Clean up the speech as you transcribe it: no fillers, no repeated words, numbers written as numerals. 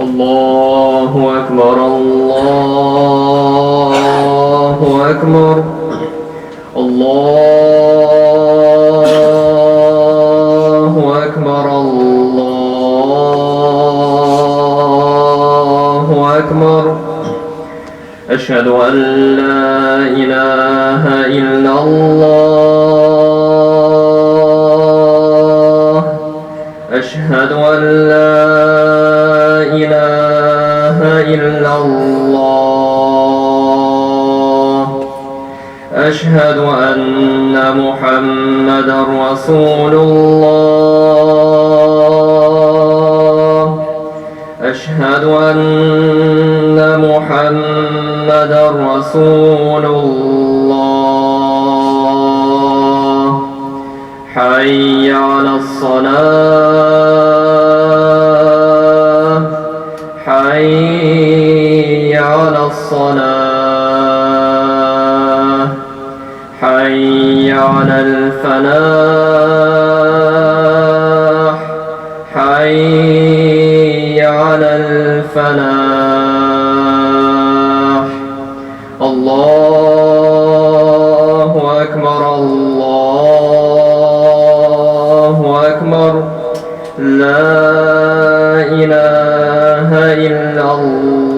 الله أكبر الله أكبر الله أكبر الله أكبر أشهد أن لا إله إلا الله أشهد أن لا إله إلا الله أشهد أن محمدا رسول الله أشهد أن محمدا رسول الله حي على الصلاة حي على الصلاة حي على الفلاح حي على الفلاح الله أكبر الله أكبر لا إله إلا الله